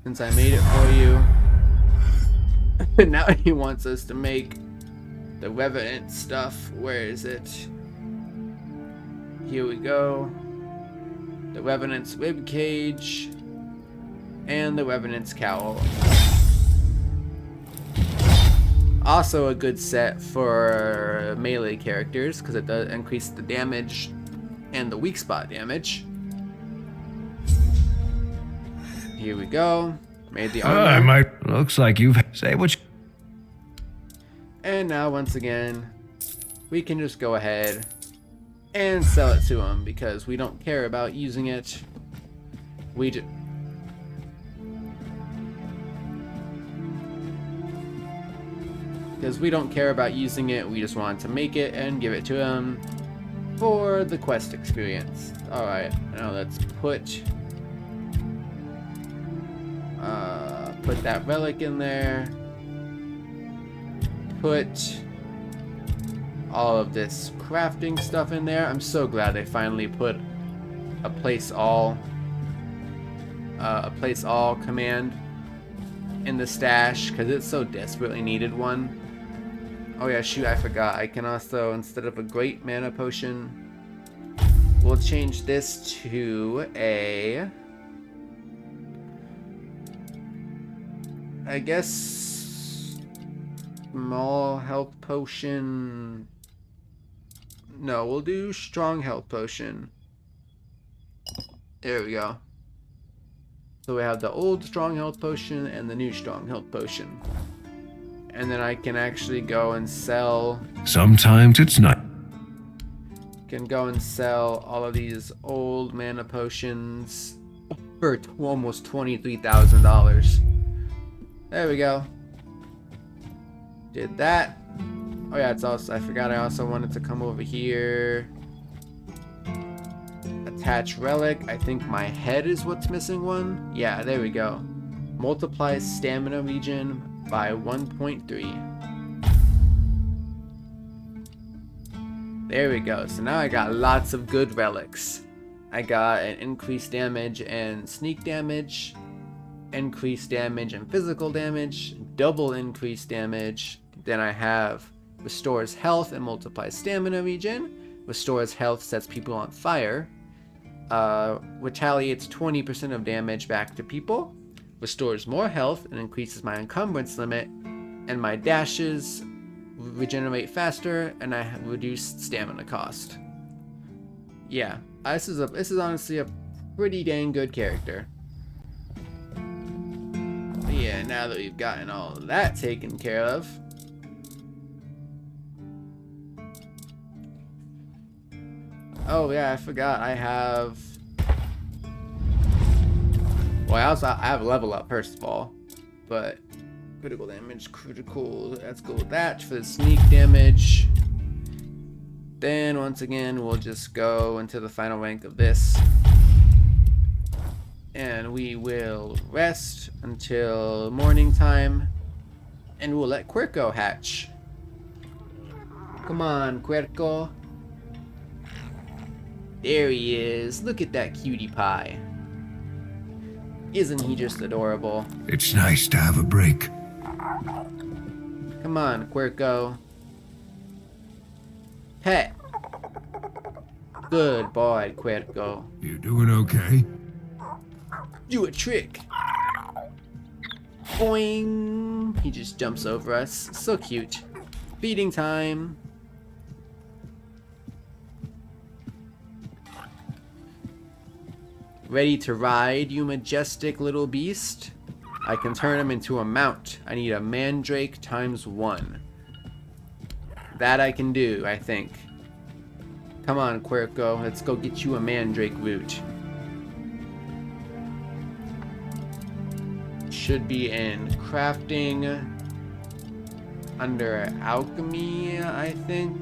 since I made it for you. Now he wants us to make the Revenant stuff. Where is it? Here we go. The Revenant's rib cage and the Revenant's cowl. Also a good set for melee characters, because it does increase the damage and the weak spot damage. Here we go. Made the armor. Looks like you've... Say what you... And now once again, we can just go ahead and sell it to him, because we don't care about using it. Because we don't care about using it, we just want to make it and give it to him for the quest experience. Alright, now let's put that relic in there. Put all of this crafting stuff in there. I'm so glad they finally put a place all command in the stash, because it so desperately needed one. Oh yeah, shoot, I forgot. I can also, instead of a great mana potion, we'll change this to a, I guess, small health potion. No, we'll do strong health potion. There we go. So we have the old strong health potion and the new strong health potion. And then I can actually go and sell... Sometimes it's not. Can go and sell all of these old mana potions for almost $23,000. There we go. Did that. Oh yeah, it's also, I forgot I also wanted to come over here. Attach relic. I think my head is what's missing one. Yeah, there we go. Multiplies stamina regen by 1.3. There we go. So now I got lots of good relics. I got an increased damage and sneak damage, increased damage and physical damage, double increased damage. Then I have restores health and multiplies stamina regen. Restores health, sets people on fire. Retaliates 20% of damage back to people. Restores more health and increases my encumbrance limit. And my dashes regenerate faster, and I have reduced stamina cost. Yeah, this is honestly a pretty dang good character. But yeah, now that we've gotten all of that taken care of, oh yeah, I forgot I have. Well, I have a level up first of all, but critical damage, critical. Let's go with that for the sneak damage. Then once again, we'll just go into the final rank of this, and we will rest until morning time, and we'll let Quirko hatch. Come on, Quirko. There he is. Look at that cutie pie. Isn't he just adorable? It's nice to have a break. Come on, Quirko. Pet. Good boy, Quirko. You doing okay? Do a trick. Boing. He just jumps over us. So cute. Feeding time. Ready to ride, you majestic little beast? I can turn him into a mount. I need a mandrake times 1. That I can do, I think. Come on, Quirko. Let's go get you a mandrake root. Should be in crafting under alchemy, I think.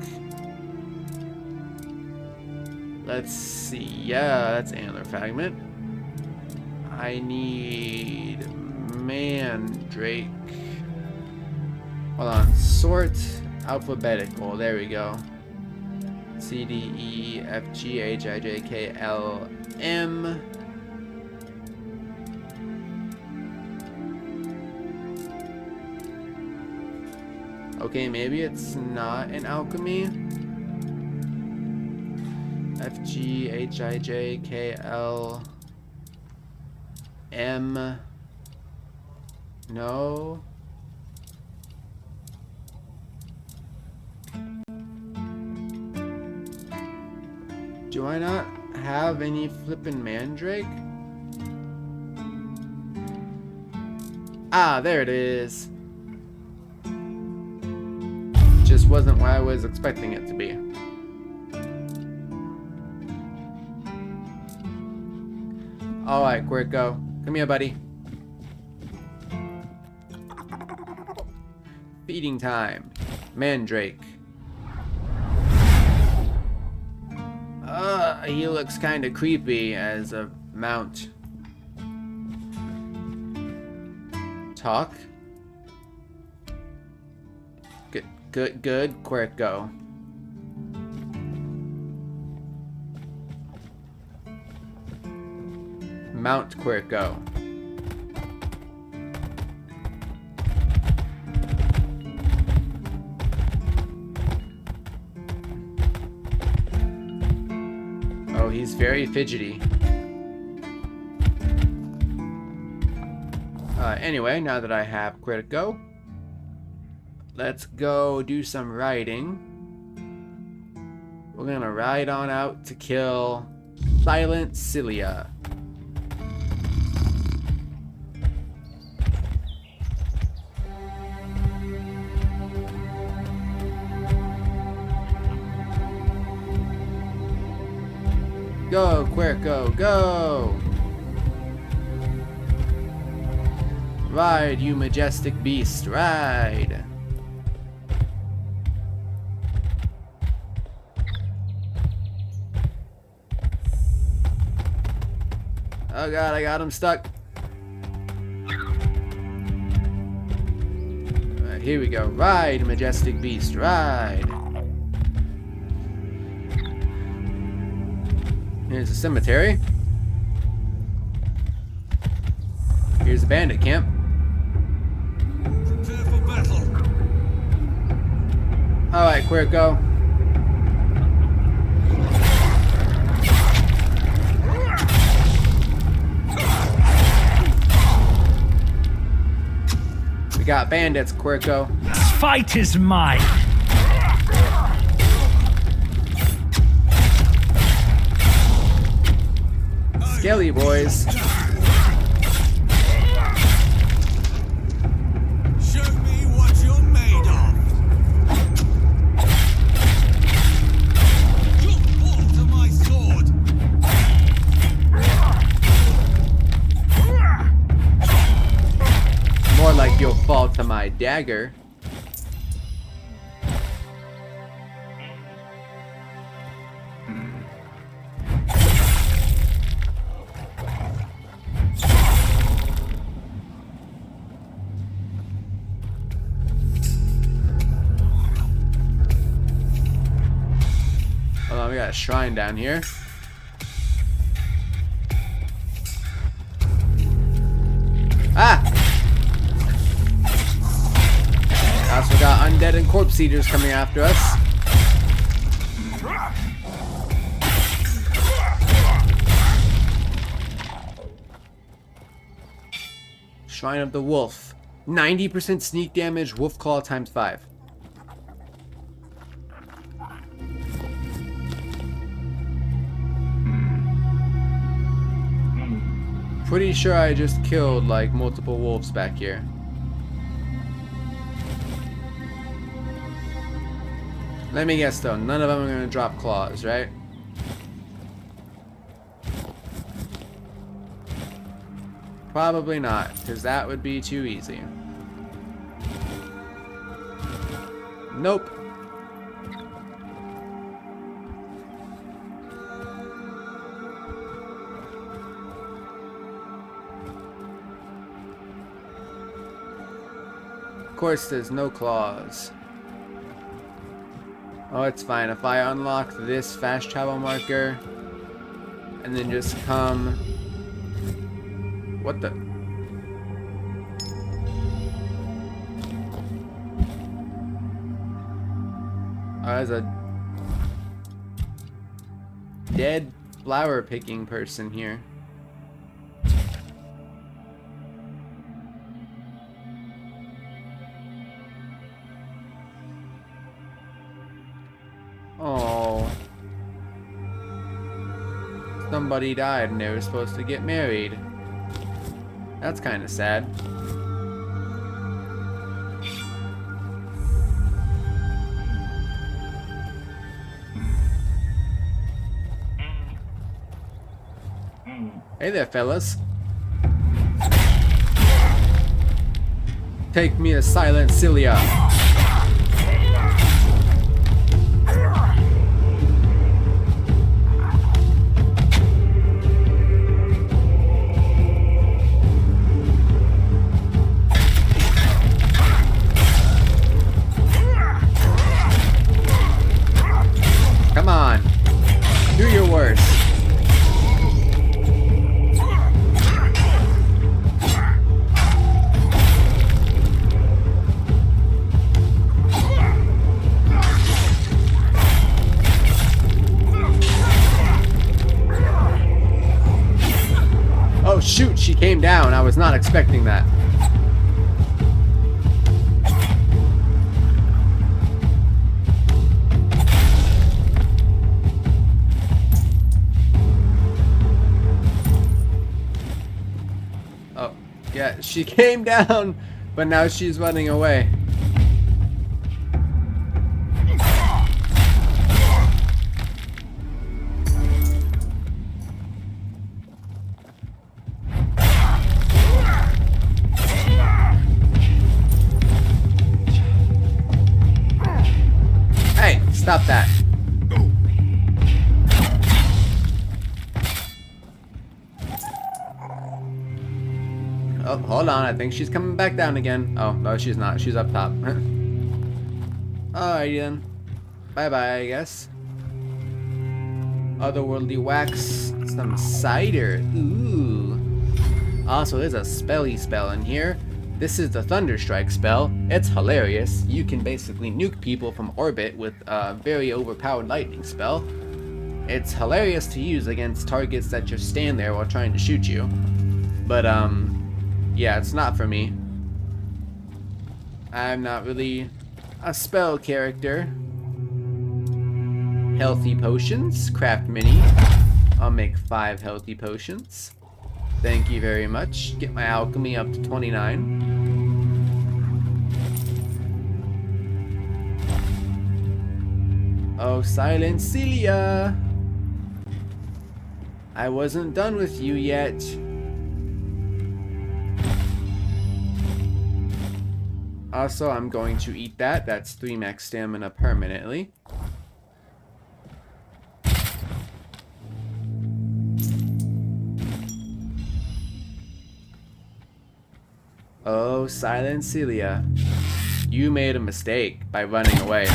Let's see. Yeah, that's antler fragment. I need mandrake. Hold on. Sort alphabetical. There we go. C, D, E, F, G, H, I, J, K, L, M. Okay, maybe it's not in alchemy. F, G, H, I, J, K, L, M. No. Do I not have any flippin' mandrake? Ah, there it is. Just wasn't what I was expecting it to be. Alright, Quirko. Come here, buddy. Feeding time. Mandrake. He looks kind of creepy as a mount. Talk. Good, Quirko. Mount Quirko. Oh, he's very fidgety. Anyway, now that I have Quirko, let's go do some riding. We're gonna ride on out to kill Silent Cilia. Go, Quirko, go! Ride, you majestic beast, ride! Oh god, I got him stuck. Alright, here we go. Ride, majestic beast, ride! Here's a cemetery. Here's a bandit camp. Prepare for battle. Alright, Quirko. We got bandits, Quirko. This fight is mine. Skelly boys. Show me what you're made of. You'll fall to my sword. More like you'll fall to my dagger. Hold on, we got a shrine down here. Ah! Also got undead and corpse eaters coming after us. Shrine of the Wolf. 90% sneak damage, wolf claw times 5. Pretty sure I just killed like multiple wolves back here. Let me guess though, none of them are gonna drop claws, right? Probably not, because that would be too easy. Nope. Of course, there's no claws. Oh, it's fine. If I unlock this fast travel marker and then just come... What the... Oh, there's a dead flower picking person here. Oh. Somebody died and they were supposed to get married. That's kind of sad. Hey there, fellas. Take me to Silent Cilia. Come on. Do your worst. Oh shoot, she came down. I was not expecting that. Oh, yeah, she came down, but now she's running away. Hey, stop that. Oh, hold on. I think she's coming back down again. Oh, no, she's not. She's up top. Alrighty then. Bye-bye, I guess. Otherworldly wax, some cider. Ooh. Also, there's a spelly spell in here. This is the Thunderstrike spell. It's hilarious. You can basically nuke people from orbit with a very overpowered lightning spell. It's hilarious to use against targets that just stand there while trying to shoot you. But, yeah, it's not for me. I'm not really a spell character. Healthy potions, craft mini. I'll make 5 healthy potions. Thank you very much. Get my alchemy up to 29. Oh, Silent Celia! I wasn't done with you yet. Also, I'm going to eat that. That's 3 max stamina permanently. Oh, Silent Celia. You made a mistake by running away.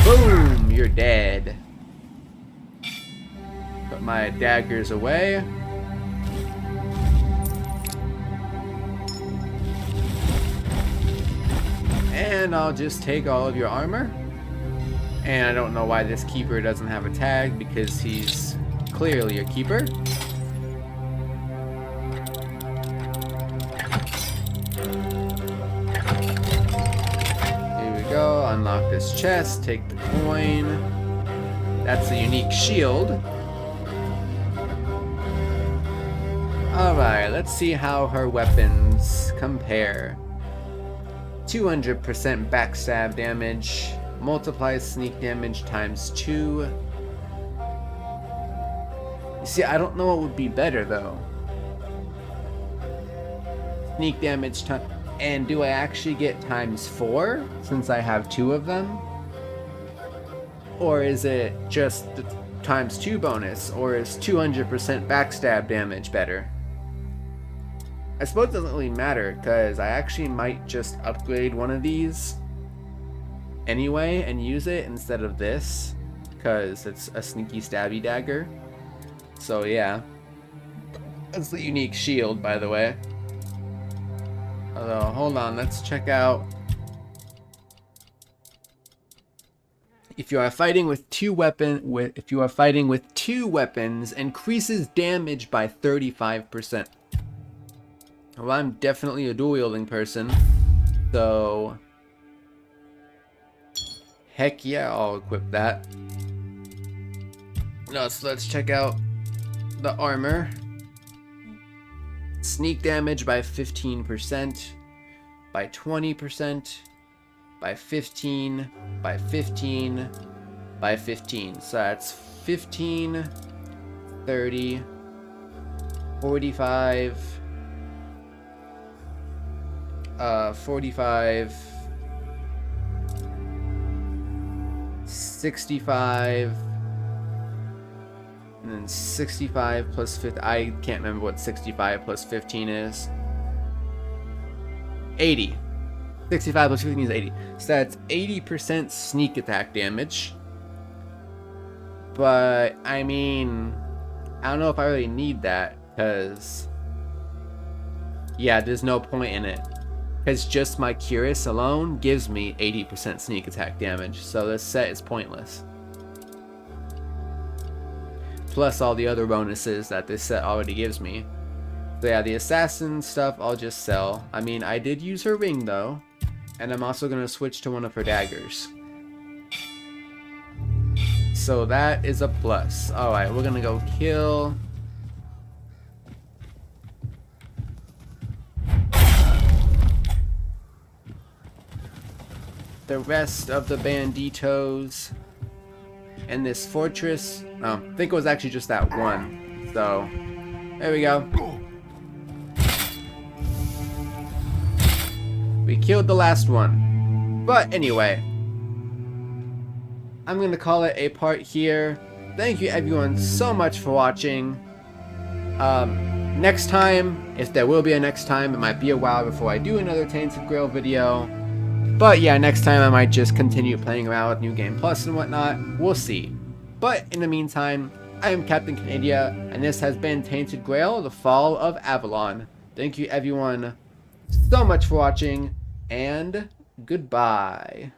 Boom! You're dead. Put my daggers away. And I'll just take all of your armor. And I don't know why this keeper doesn't have a tag, because he's clearly a keeper. Here we go, unlock this chest, take the coin. That's a unique shield. Alright, let's see how her weapons compare. 200% backstab damage. Multiplies sneak damage times 2. You see, I don't know what would be better though. Sneak damage time, and do I actually get times 4 since I have 2 of them? Or is it just the times 2 bonus? Or is 200% backstab damage better? I suppose it doesn't really matter, because I actually might just upgrade one of these anyway and use it instead of this, because it's a sneaky stabby dagger. So yeah, that's the unique shield, by the way. Although, hold on, let's check out. If you are fighting with two weapons, increases damage by 35%. Well, I'm definitely a dual wielding person, so heck yeah, I'll equip that. No, so let's check out the armor. Sneak damage by 15%, by 20%, by 15, by 15, by 15. So that's 15, 30, 45, 45, 65, and then 65 plus 50. I can't remember what 65 plus 15 is. 80. 65 plus 15 is 80. So that's 80% sneak attack damage. But, I mean, I don't know if I really need that, because, yeah, there's no point in it. Because just my Curious alone gives me 80% sneak attack damage, so this set is pointless. Plus all the other bonuses that this set already gives me. So yeah, the assassin stuff I'll just sell. I mean, I did use her ring though, and I'm also going to switch to one of her daggers. So that is a plus. Alright, we're going to go kill the rest of the banditos in this fortress. I think it was actually just that one. So, there we go. We killed the last one. But anyway, I'm going to call it a part here. Thank you everyone so much for watching. Next time, if there will be a next time, it might be a while before I do another Tainted Grail video. But yeah, next time I might just continue playing around with New Game Plus and whatnot. We'll see. But in the meantime, I am Captain Canadia, and this has been Tainted Grail, The Fall of Avalon. Thank you everyone so much for watching, and goodbye.